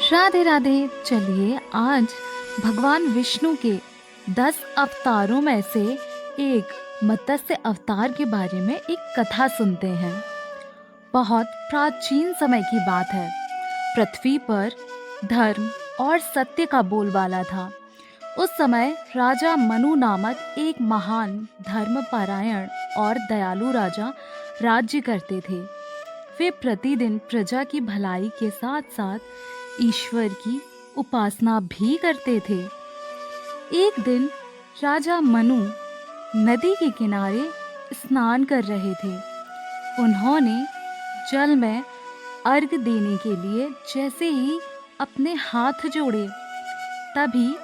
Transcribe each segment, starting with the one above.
राधे राधे। चलिए आज भगवान विष्णु के 10 अवतारों में से एक मत्स्य अवतार के बारे में एक कथा सुनते हैं। बहुत प्राचीन समय की बात है। पृथ्वी पर धर्म और सत्य का बोलबाला था। उस समय राजा मनु नामक एक महान धर्मपरायण और दयालु राजा राज्य करते थे। वे प्रतिदिन प्रजा की भलाई के साथ साथ ईश्वर की उपासना भी करते थे। एक दिन राजा मनु नदी के किनारे स्नान कर रहे थे। उन्होंने जल में अर्घ देने के लिए जैसे ही अपने हाथ जोड़े, तभी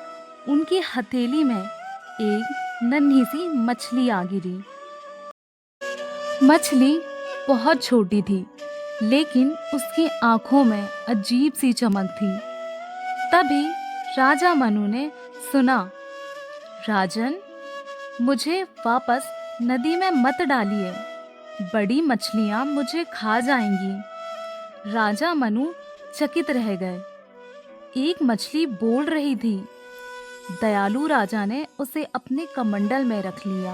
उनकी हथेली में एक नन्ही सी मछली आ गिरी। मछली बहुत छोटी थी, लेकिन उसकी आंखों में अजीब सी चमक थी। तभी राजा मनु ने सुना, राजन, मुझे वापस नदी में मत डालिए, बड़ी मछलियां मुझे खा जाएंगी। राजा मनु चकित रह गए। एक मछली बोल रही थी। दयालु राजा ने उसे अपने कमंडल में रख लिया।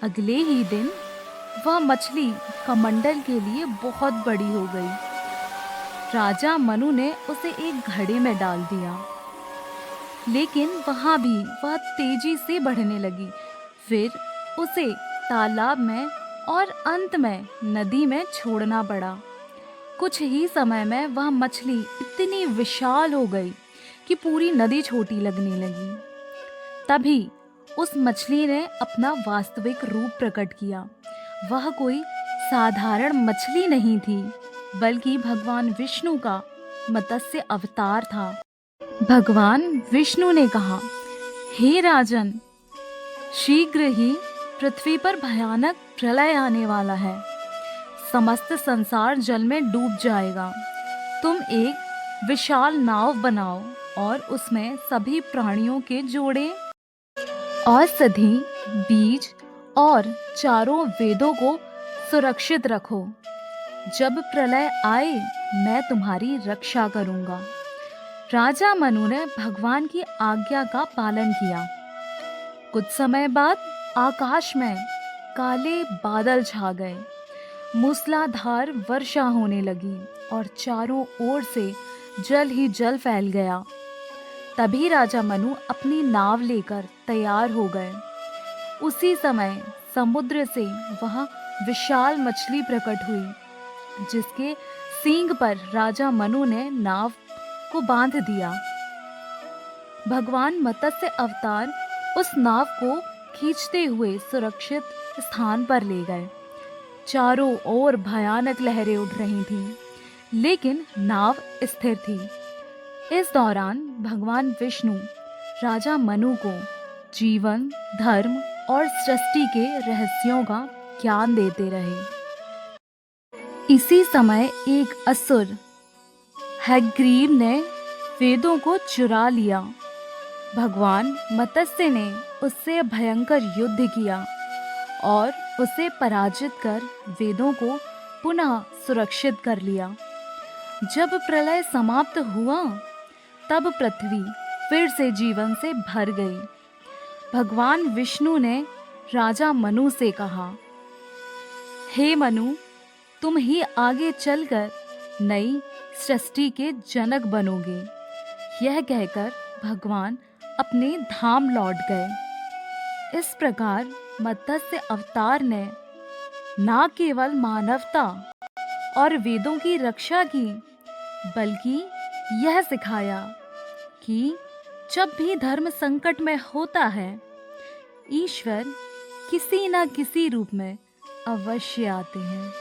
अगले ही दिन वह मछली कमंडल के लिए बहुत बड़ी हो गई। राजा मनु ने उसे एक घड़े में डाल दिया, लेकिन वहां भी वह तेजी से बढ़ने लगी। फिर उसे तालाब में और अंत में नदी में छोड़ना पड़ा। कुछ ही समय में वह मछली इतनी विशाल हो गई कि पूरी नदी छोटी लगने लगी। तभी उस मछली ने अपना वास्तविक रूप प्रकट किया। वह कोई साधारण मछली नहीं थी, बल्कि भगवान विष्णु का मत्स्य अवतार था। भगवान विष्णु ने कहा, हे राजन, शीघ्र ही पृथ्वी पर भयानक प्रलय आने वाला है। समस्त संसार जल में डूब जाएगा। तुम एक विशाल नाव बनाओ और उसमें सभी प्राणियों के जोड़े, औषधि, बीज और चारों वेदों को सुरक्षित रखो। जब प्रलय आए, मैं तुम्हारी रक्षा करूंगा। राजा मनु ने भगवान की आज्ञा का पालन किया। कुछ समय बाद आकाश में काले बादल छा गए। मूसलाधार वर्षा होने लगी और चारों ओर से जल ही जल फैल गया। तभी राजा मनु अपनी नाव लेकर तैयार हो गए। उसी समय समुद्र से वह विशाल मछली प्रकट हुई, जिसके सींग पर राजा मनु ने नाव को बांध दिया। भगवान मत्स्य अवतार उस नाव को खींचते हुए सुरक्षित स्थान पर ले गए। चारों ओर भयानक लहरें उठ रही थीं, लेकिन नाव स्थिर थी। इस दौरान भगवान विष्णु राजा मनु को जीवन, धर्म और सृष्टि के रहस्यों का ज्ञान देते रहे। इसी समय एक असुर हयग्रीव ने वेदों को चुरा लिया। भगवान मत्स्य ने उससे भयंकर युद्ध किया और उसे पराजित कर वेदों को पुनः सुरक्षित कर लिया। जब प्रलय समाप्त हुआ, तब पृथ्वी फिर से जीवन से भर गई। भगवान विष्णु ने राजा मनु से कहा, हे मनु, तुम ही आगे चलकर नई सृष्टि के जनक बनोगे। यह कहकर भगवान अपने धाम लौट गए। इस प्रकार मत्स्य अवतार ने न केवल मानवता और वेदों की रक्षा की, बल्कि यह सिखाया कि जब भी धर्म संकट में होता है, ईश्वर किसी न किसी रूप में अवश्य आते हैं।